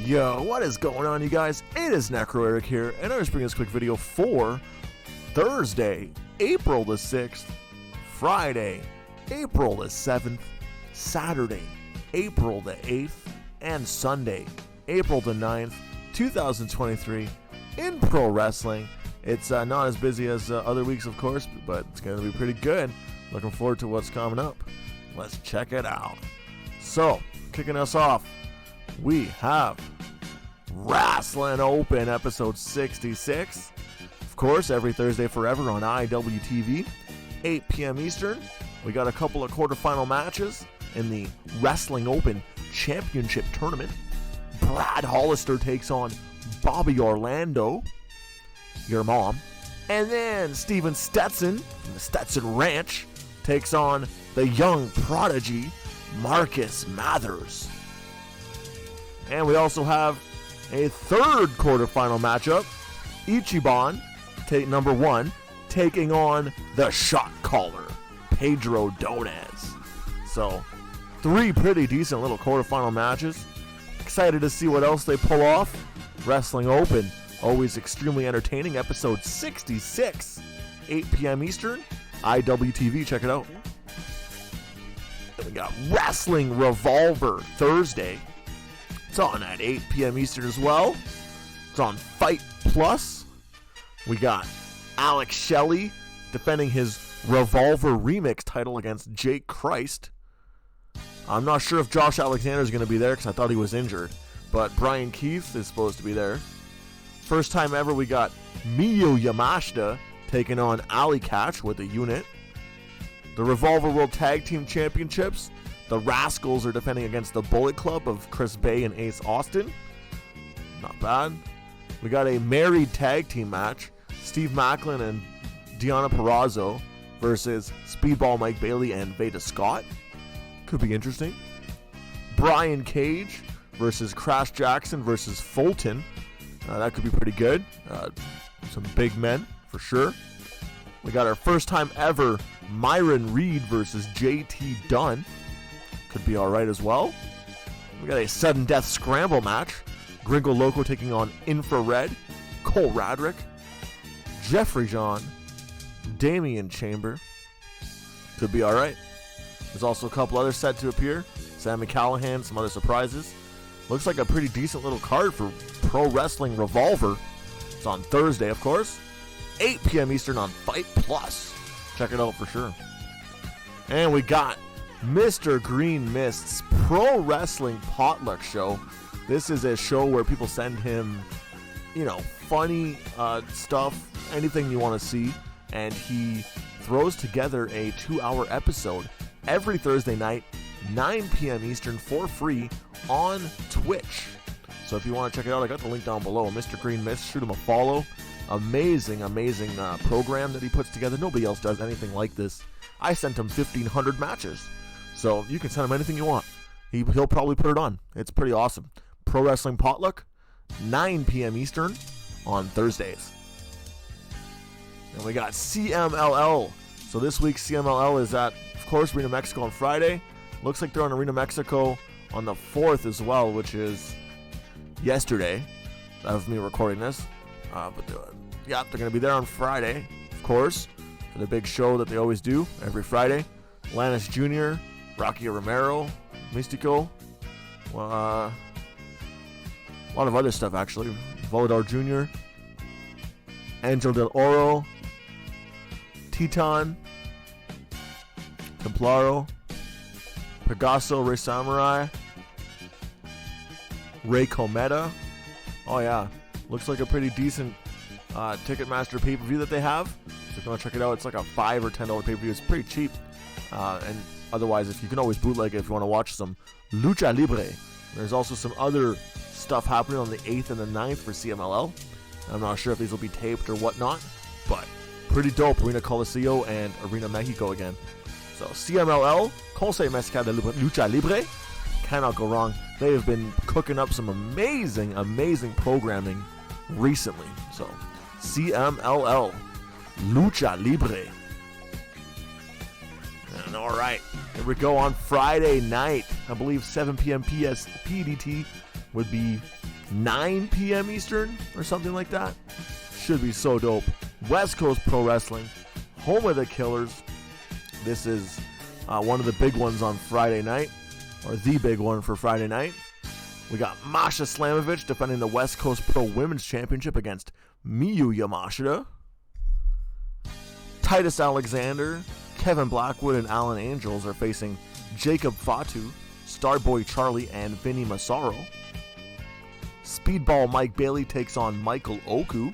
Yo, what is going on, you guys? It is Necro Eric here, and I'm just bringing this quick video for Thursday, April the 6th, Friday, April the 7th, Saturday, April the 8th, and Sunday, April the 9th, 2023, in pro wrestling. It's not as busy as other weeks, of course, but it's going to be pretty good. Looking forward to what's coming up. Let's check it out. So, kicking us off, we have Wrestling Open episode 66. Of course, every Thursday forever on IWTV, 8 p.m. Eastern. We got a couple of quarterfinal matches in the Wrestling Open Championship Tournament. Brad Hollister takes on Bobby Orlando, your mom. And then Steven Stetson from the Stetson Ranch takes on the young prodigy Marcus Mathers. And we also have a third quarterfinal matchup. Ichiban, number 1, taking on the shot caller, Pedro Donez. So, 3 pretty decent little quarterfinal matches. Excited to see what else they pull off. Wrestling Open, always extremely entertaining. Episode 66, 8 p.m. Eastern, IWTV, check it out. Then we got Wrestling Revolver Thursday. It's on at 8 p.m. Eastern as well. It's on Fight Plus. We got Alex Shelley defending his Revolver Remix title against Jake Christ. I'm not sure if Josh Alexander is going to be there because I thought he was injured, but Brian Keith is supposed to be there. First time ever we got Miyu Yamashita taking on Ali Catch with a unit. The Revolver World Tag Team Championships. The Rascals are defending against the Bullet Club of Chris Bay and Ace Austin. Not bad. We got a married tag team match. Steve Macklin and Deonna Purrazzo versus Speedball Mike Bailey and Veda Scott. Could be interesting. Brian Cage versus Crash Jackson versus Fulton. That could be pretty good. Some big men for sure. We got our first time ever Myron Reed versus JT Dunn. Could be alright as well. We got a sudden death scramble match. Gringo Loco taking on Infrared, Cole Radrick, Jeffrey John, Damian Chamber. Could be alright. There's also a couple others set to appear. Sammy Callahan, some other surprises. Looks like a pretty decent little card for Pro Wrestling Revolver. It's on Thursday, of course. 8 p.m. Eastern on Fight Plus. Check it out for sure. And we got Mr. Green Mist's Pro Wrestling Potluck show. This is a show where people send him, funny stuff, anything you want to see, and he throws together a 2-hour episode every Thursday night, 9 p.m. Eastern, for free on Twitch. So if you want to check it out, I got the link down below. Mr. Green Mist, shoot him a follow. Amazing program that he puts together. Nobody else does anything like this. I sent him 1,500 matches. So you can send him anything you want. He'll probably put it on. It's pretty awesome. Pro Wrestling Potluck, 9 p.m. Eastern on Thursdays. And we got CMLL. So this week's CMLL is at, of course, Arena Mexico on Friday. Looks like they're on Arena Mexico on the 4th as well, which is yesterday of me recording this. They're going to be there on Friday, of course, for the big show that they always do every Friday. Lannis Jr., Rocky Romero, Mystico, a lot of other stuff actually. Volador Jr., Angel Del Oro, Titan, Templaro, Pegaso, Rey Samurai, Rey Cometa. Oh yeah, looks like a pretty decent Ticketmaster pay-per-view that they have. So if you want to check it out, it's like a $5 or $10 pay-per-view. It's pretty cheap. And otherwise, if you can always bootleg it if you want to watch some Lucha Libre. There's also some other stuff happening on the 8th and the 9th for CMLL. I'm not sure if these will be taped or whatnot, but pretty dope. Arena Coliseo and Arena Mexico again. So CMLL, Conseil Mexicano de Lucha Libre, cannot go wrong. They have been cooking up some amazing programming recently. So CMLL, Lucha Libre. And all right, here we go on Friday night. I believe 7 p.m. PDT would be 9 p.m. Eastern or something like that. Should be so dope. West Coast Pro Wrestling, home of the Killers. This is one of the big ones on Friday night, or the big one for Friday night. We got Masha Slamovich defending the West Coast Pro Women's Championship against Miyu Yamashita. Titus Alexander, Kevin Blackwood, and Alan Angels are facing Jacob Fatu, Starboy Charlie, and Vinny Massaro. Speedball Mike Bailey takes on Michael Oku.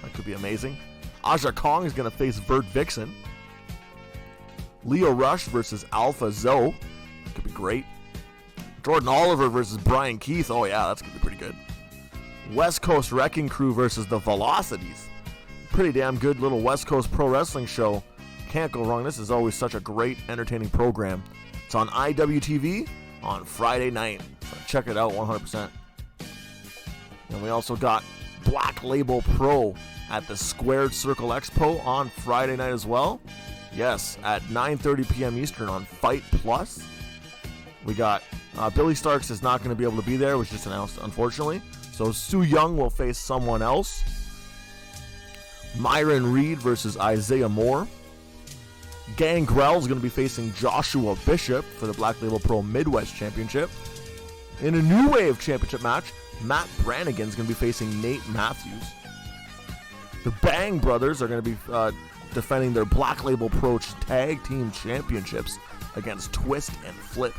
That could be amazing. Aja Kong is going to face Vert Vixen. Leo Rush versus Alpha Zoe. Could be great. Jordan Oliver versus Brian Keith. Oh yeah, that's going to be pretty good. West Coast Wrecking Crew versus the Velocities. Pretty damn good little West Coast Pro Wrestling show. Can't go wrong. This is always such a great, entertaining program. It's on IWTV on Friday night. So check it out 100%. And we also got Black Label Pro at the Squared Circle Expo on Friday night as well. Yes, at 9:30 p.m. Eastern on Fight Plus. We got Billy Starks is not going to be able to be there, which just announced, unfortunately. So Su Young will face someone else. Myron Reed versus Isaiah Moore. Gangrel is going to be facing Joshua Bishop for the Black Label Pro Midwest Championship. In a New Wave Championship match, Matt Brannigan is going to be facing Nate Matthews. The Bang Brothers are going to be defending their Black Label Pro Tag Team Championships against Twist and Flip.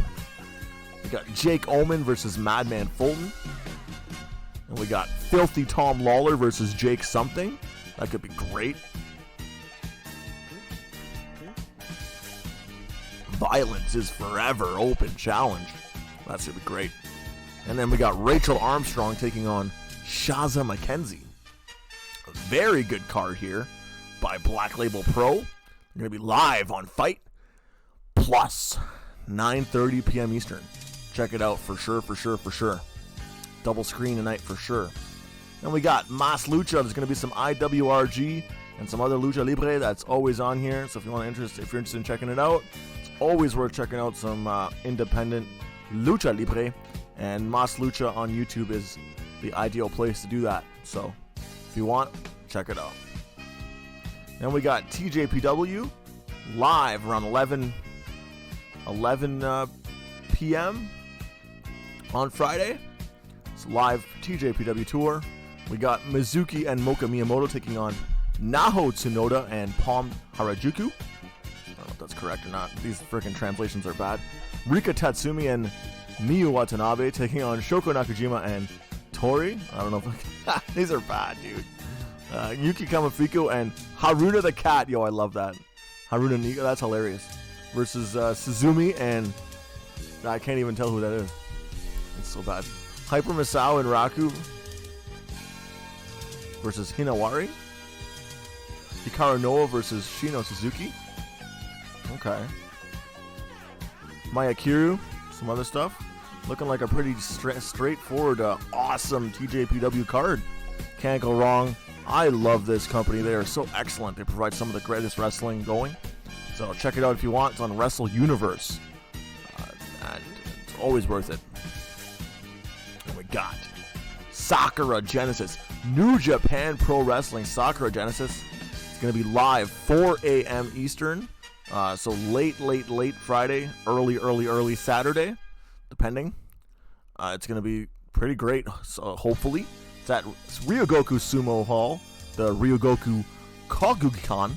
We got Jake Oman versus Madman Fulton. And we got Filthy Tom Lawler versus Jake Something. That could be great. Violence is Forever Open Challenge. That's going to be great. And then we got Rachel Armstrong taking on Shaza McKenzie. A very good card here by Black Label Pro. They're going to be live on Fight Plus, 9:30 p.m. Eastern. Check it out for sure. Double screen tonight for sure. Then we got Mas Lucha. There's going to be some IWRG and some other Lucha Libre that's always on here. So if you're interested in checking it out, it's always worth checking out some independent Lucha Libre. And Mas Lucha on YouTube is the ideal place to do that. So if you want, check it out. Then we got TJPW live around 11 p.m. on Friday. It's a live TJPW tour. We got Mizuki and Moka Miyamoto taking on Naho Tsunoda and Palm Harajuku. I don't know if that's correct or not. These freaking translations are bad. Rika Tatsumi and Miyu Watanabe taking on Shoko Nakajima and Tori. I don't know if these are bad, dude. Yuki Kamafiku and Haruna the Cat. Yo, I love that. Haruna Nika, that's hilarious. Versus Suzumi and I can't even tell who that is. It's so bad. Hyper Masao and Raku versus Hinawari. Hikaru Noa versus Shino Suzuki. Okay. Mayakiru. Some other stuff. Looking like a pretty straightforward, awesome TJPW card. Can't go wrong. I love this company. They are so excellent. They provide some of the greatest wrestling going. So check it out if you want. It's on Wrestle Universe. And it's always worth it. And we got Sakura Genesis. New Japan Pro Wrestling Sakura Genesis. It's going to be live 4 a.m. Eastern. So late Friday, early Saturday, depending. It's going to be pretty great, so hopefully. It's at Ryogoku Sumo Hall, the Ryogoku Kogukan,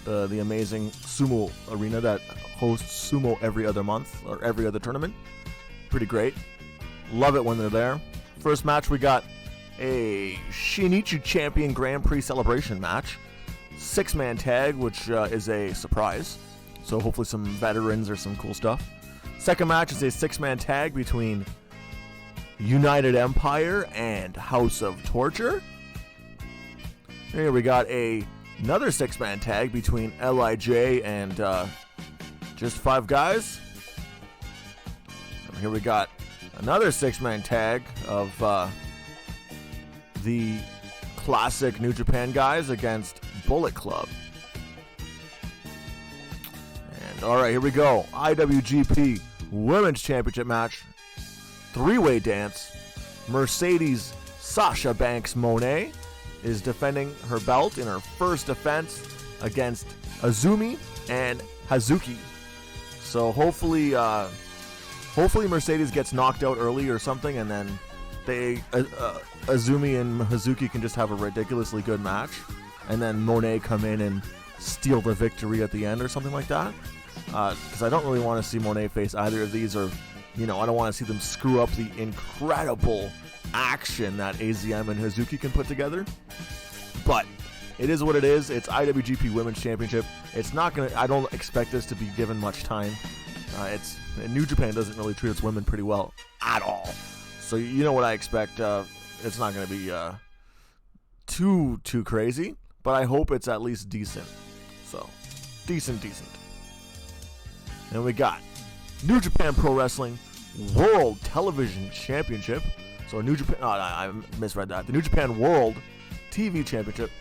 the amazing sumo arena that hosts sumo every other month, or every other tournament. Pretty great. Love it when they're there. First match, we got a Shinichi Champion Grand Prix celebration match. 6-man tag, which is a surprise. So hopefully some veterans or some cool stuff. Second match is a 6-man tag between United Empire and House of Torture. Here we got another 6-man tag between LIJ and Just 5 Guys. And here we got another 6-man tag of the classic New Japan guys against Bullet Club. And alright, here we go. IWGP Women's Championship match. 3-way dance. Mercedes Sasha Banks Monet is defending her belt in her first defense against Azumi and Hazuki. So hopefully Mercedes gets knocked out early or something, and then Azumi and Hazuki can just have a ridiculously good match, and then Monet come in and steal the victory at the end or something like that. Because I don't really want to see Monet face either of these, or I don't want to see them screw up the incredible action that AZM and Hazuki can put together. But it is what it is. It's IWGP Women's Championship. It's not gonna. I don't expect this to be given much time. New Japan doesn't really treat its women pretty well at all. So you know what I expect. It's not gonna be too crazy, but I hope it's at least decent. So decent. And we got New Japan Pro Wrestling World Television Championship. So New Japan. I misread that. The New Japan World TV Championship.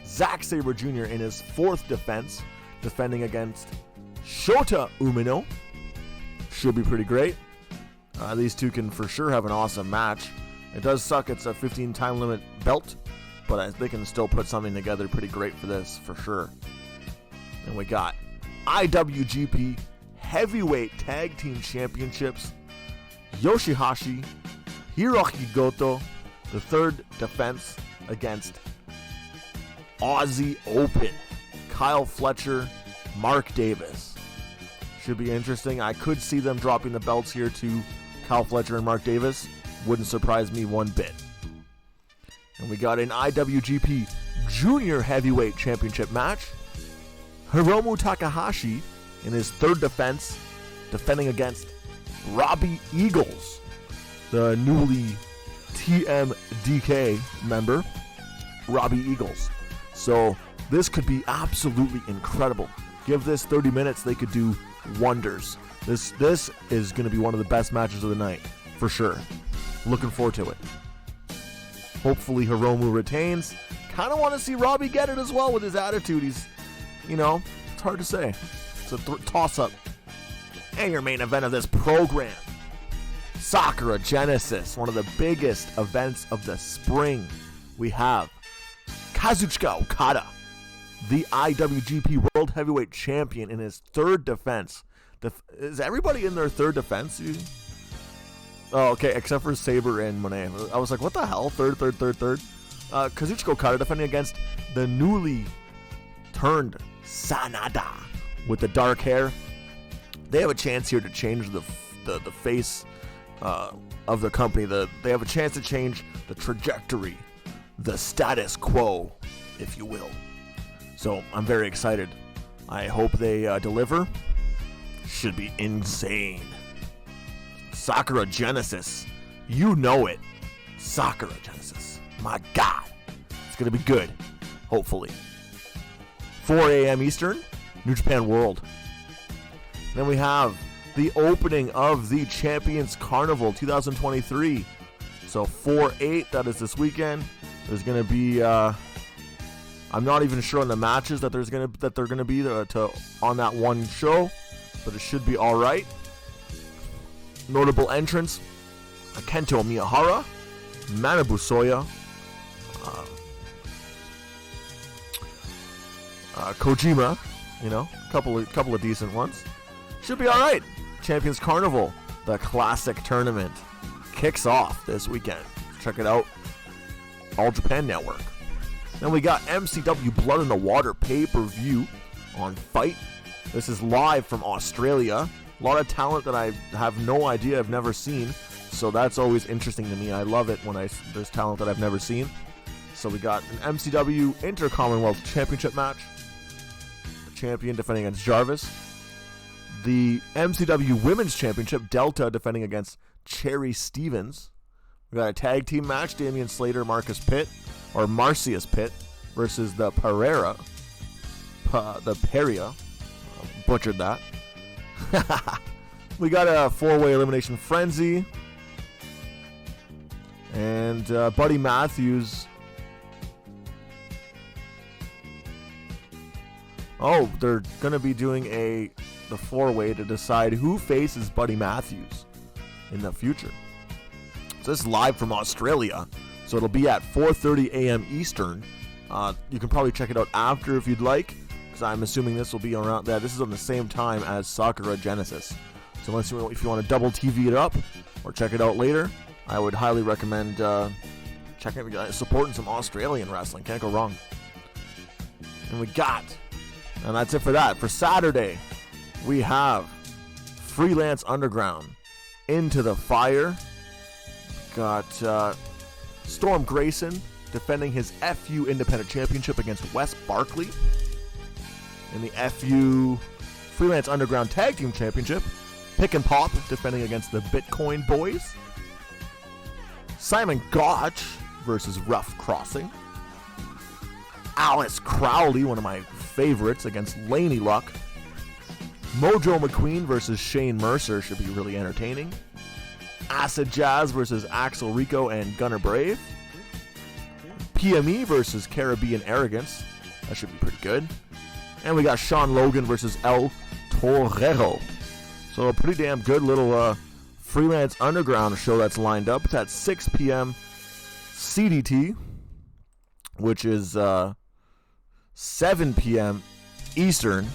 Zack Sabre Jr. in his fourth defense, defending against Shota Umino. Should be pretty great. These two can for sure have an awesome match. It does suck it's a 15 time limit belt, but they can still put something together pretty great for this, for sure. And we got IWGP Heavyweight Tag Team Championships. Yoshihashi, Hiroki Goto, the third defense against Aussie Open, Kyle Fletcher, Mark Davis. Should be interesting. I could see them dropping the belts here to Kyle Fletcher and Mark Davis. Wouldn't surprise me one bit. And we got an IWGP Junior Heavyweight Championship match. Hiromu Takahashi in his third defense, defending against Robbie Eagles, the newly TMDK member, Robbie Eagles. So this could be absolutely incredible. Give this 30 minutes, they could do wonders. This is going to be one of the best matches of the night, for sure. Looking forward to it. Hopefully Hiromu retains. Kind of want to see Robbie get it as well with his attitude. He's, it's hard to say. It's a toss-up. And your main event of this program, Sakura Genesis, one of the biggest events of the spring. We have Kazuchika Okada, the IWGP World Heavyweight Champion, in his third defense. Is everybody in their third defense? Oh, okay, except for Sabre and Monet. I was like, what the hell? Third. Kazuchika Okada defending against the newly turned Sanada with the dark hair. They have a chance here to change the face of the company. They have a chance to change the trajectory, the status quo, if you will. So I'm very excited. I hope they deliver. Should be insane. Sakura Genesis. You know it. Sakura Genesis. My God. It's going to be good. Hopefully. 4 a.m. Eastern. New Japan World. Then we have the opening of the Champions Carnival 2023. So 4/8, that is this weekend. There's going to be, I'm not even sure on the matches that they're going to be on that one show, but it should be all right. Notable entrants: Kento Miyahara, Manabu Soya, Kojima. A couple of decent ones. Should be all right. Champions Carnival, the classic tournament, kicks off this weekend. Check it out. All Japan Network. Then we got MCW Blood in the Water pay-per-view on Fight. This is live from Australia. A lot of talent that I have no idea, I've never seen. So that's always interesting to me. I love it when there's talent that I've never seen. So we got an MCW Inter-Commonwealth Championship match. The champion defending against Jarvis. The MCW Women's Championship, Delta defending against Cherry Stevens. We got a tag team match, Damian Slater, Marcius Pitt versus the Pereira. Butchered that. We got a 4-way elimination frenzy. And Buddy Matthews. Oh, they're going to be doing the 4-way to decide who faces Buddy Matthews in the future. So this is live from Australia. So So it'll be at 4:30 a.m. Eastern. You can probably check it out after if you'd like, because I'm assuming this will be around that. This is on the same time as Sakura Genesis. So if you want to double TV it up or check it out later, I would highly recommend checking it, supporting some Australian wrestling. Can't go wrong. And that's it for that. For Saturday, we have Freelance Underground, Into the Fire. Got Storm Grayson defending his FU Independent Championship against Wes Barkley. In the FU Freelance Underground Tag Team Championship, Pick and Pop defending against the Bitcoin Boys. Simon Gotch versus Rough Crossing. Alice Crowley, one of my favorites, against Laney Luck. Mojo McQueen versus Shane Mercer should be really entertaining. Acid Jazz versus Axel Rico and Gunner Brave. PME versus Caribbean Arrogance. That should be pretty good. And we got Sean Logan versus El Torero. So a pretty damn good little Freelance Underground show that's lined up. It's at 6 p.m. CDT, which is 7 p.m. Eastern.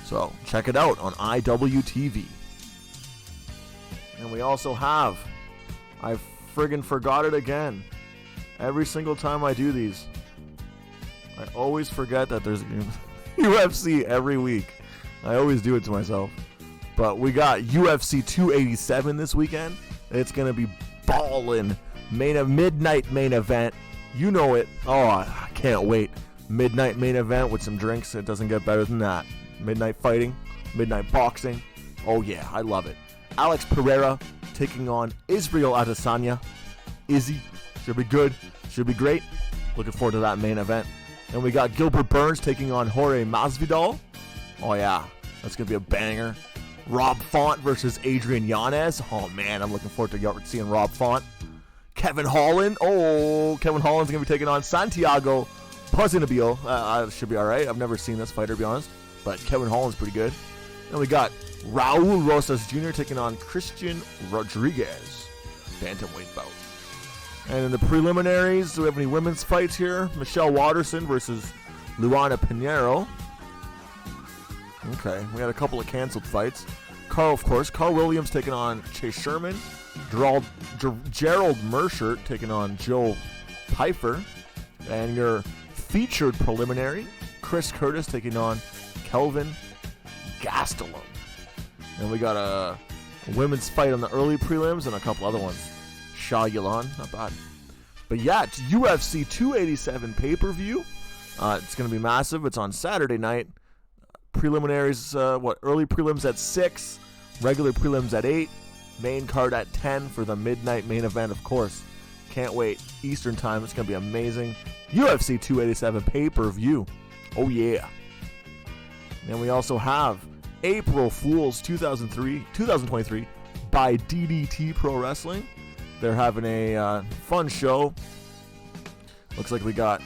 So check it out on IWTV. And we also have, I friggin' forgot it again. Every single time I do these, I always forget that there's UFC every week. I always do it to myself. But we got UFC 287 this weekend. It's going to be ballin'. Midnight main event. You know it. Oh, I can't wait. Midnight main event with some drinks. It doesn't get better than that. Midnight fighting. Midnight boxing. Oh, yeah. I love it. Alex Pereira taking on Israel Adesanya. Izzy. Should be good. Should be great. Looking forward to that main event. And we got Gilbert Burns taking on Jorge Masvidal. Oh, yeah. That's going to be a banger. Rob Font versus Adrian Yanez. Oh, man. I'm looking forward to seeing Rob Font. Kevin Holland. Oh, Kevin Holland's going to be taking on Santiago Ponzinibbio. Should be all right. I've never seen this fighter, to be honest. But Kevin Holland's pretty good. And we got Raul Rosas Jr. taking on Christian Rodriguez. Bantamweight bout. And in the preliminaries, do we have any women's fights here? Michelle Watterson versus Luana Pinheiro. Okay, we had a couple of canceled fights. Carl Williams taking on Chase Sherman. Gerald Mershert taking on Joe Pfeiffer. And your featured preliminary, Chris Curtis taking on Kelvin Gastelum. And we got a women's fight on the early prelims and a couple other ones. Shah Yalan, not bad. But yeah, it's UFC 287 pay-per-view. It's going to be massive. It's on Saturday night. Preliminaries, early prelims at 6, regular prelims at 8, main card at 10 for the midnight main event, of course. Can't wait. Eastern time, it's going to be amazing. UFC 287 pay-per-view. Oh, yeah. And we also have April Fools 2023 by DDT Pro Wrestling. They're having a fun show. Looks like we got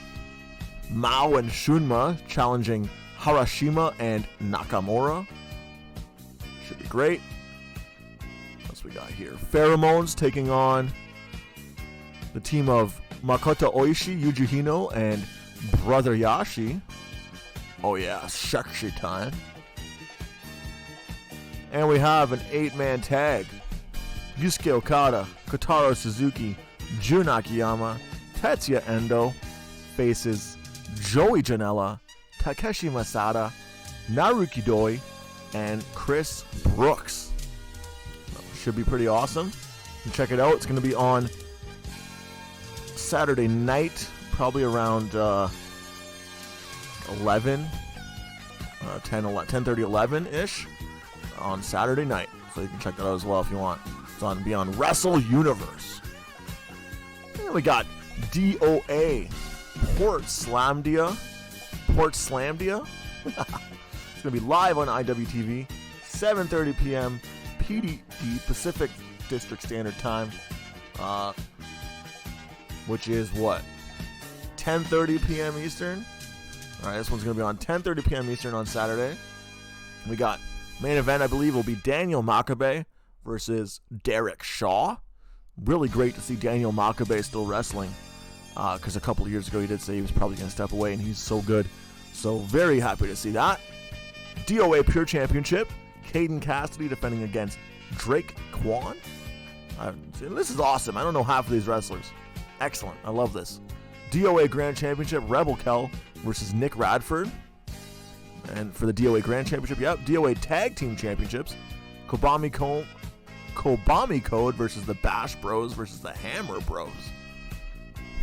Mao and Shunma challenging Harashima and Nakamura. Should be great. What else we got here? Pheromones taking on the team of Makoto Oishi, Yuji Hino, and Brother Yashi. Oh yeah, Shakshi time. And we have an 8-man tag. Yusuke Okada, Kotaro Suzuki, Jun Akiyama, Tetsuya Endo faces Joey Janela, Takeshi Masada, Naruki Doi, and Chris Brooks. Should be pretty awesome. You check it out. It's going to be on Saturday night, probably around 10:30, 11-ish on Saturday night. So you can check that out as well if you want. It's on Beyond Wrestle Universe. And we got DOA Port Slamdia. It's going to be live on IWTV, 7:30 p.m. PDT, Pacific District Standard Time, which is what? 10:30 p.m. Eastern? All right, this one's going to be on 10:30 p.m. Eastern on Saturday. We got main event, I believe, will be Daniel Makabe versus Derek Shaw. Really great to see Daniel Makabe still wrestling, because a couple of years ago he did say he was probably going to step away, and he's so good. So very happy to see that. DOA Pure Championship, Caden Cassidy defending against Drake Kwan. This is awesome. I don't know half of these wrestlers. Excellent. I love this. DOA Grand Championship, Rebel Kel versus Nick Radford. And for the DOA Grand Championship, DOA Tag Team Championships, Kobami Code versus the Bash Bros versus the Hammer Bros.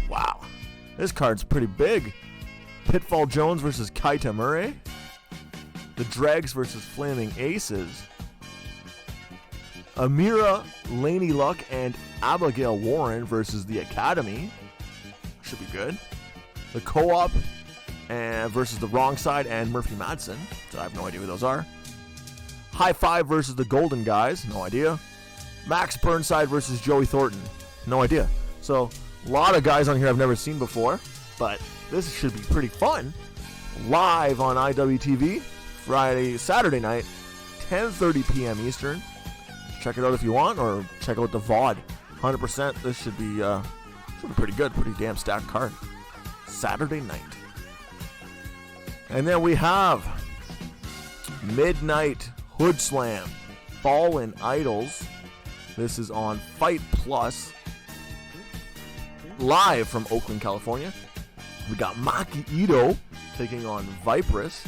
Wow. This card's pretty big. Pitfall Jones versus Kaita Murray. The Dregs versus Flaming Aces. Amira, Laney Luck, and Abigail Warren versus the Academy. Should be good. The Co-op versus the Wrong Side and Murphy Madsen. So I have no idea who those are. High Five versus the Golden Guys. No idea. Max Burnside versus Joey Thornton. No idea. So a lot of guys on here I've never seen before. But this should be pretty fun. Live on IWTV. Saturday night, 10:30 p.m. Eastern. Check it out if you want, or check out the VOD. 100%. This should be pretty good. Pretty damn stacked card. Saturday night. And then we have Midnight Hoodslam, Fallen Idols. This is on Fight Plus. Live from Oakland, California. We got Maki Ito taking on Viperous.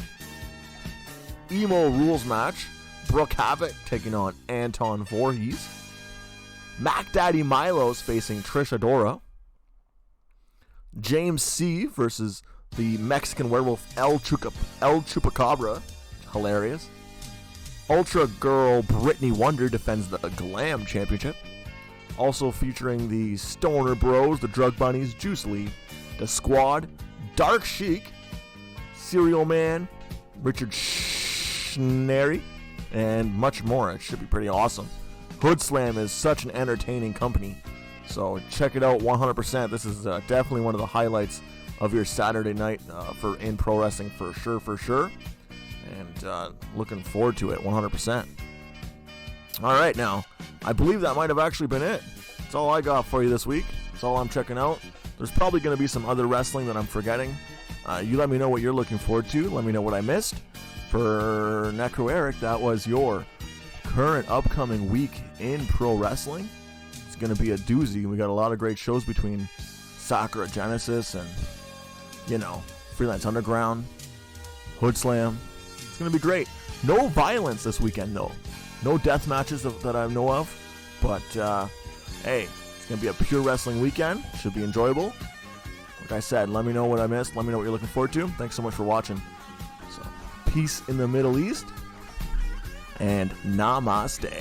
Emo Rules match. Brooke Havoc taking on Anton Voorhees. Mac Daddy Milos facing Trish Adora. James C. versus the Mexican werewolf El Chupacabra. Hilarious. Ultra Girl Brittany Wonder defends the Glam Championship. Also featuring the Stoner Bros, the Drug Bunnies, Juice Lee, the Squad, Dark Sheik, Serial Man, Richard Schnary, and much more. It should be pretty awesome. Hoodslam is such an entertaining company, so check it out 100%. This is definitely one of the highlights of your Saturday night in pro wrestling for sure. And looking forward to it 100%. All right, now I believe that might have actually been it. That's all I got for you this week. That's all I'm checking out. There's probably going to be some other wrestling that I'm forgetting. You let me know what you're looking forward to. Let me know what I missed. For Necro Eric, that was your current upcoming week in pro wrestling. It's going to be a doozy. We got a lot of great shows between Sakura Genesis and, Freelance Underground, Hoodslam. It's going to be great. No violence this weekend, though. No death matches that I know of. But, hey, it's going to be a pure wrestling weekend. Should be enjoyable. Like I said, let me know what I missed. Let me know what you're looking forward to. Thanks so much for watching. So, peace in the Middle East. And namaste.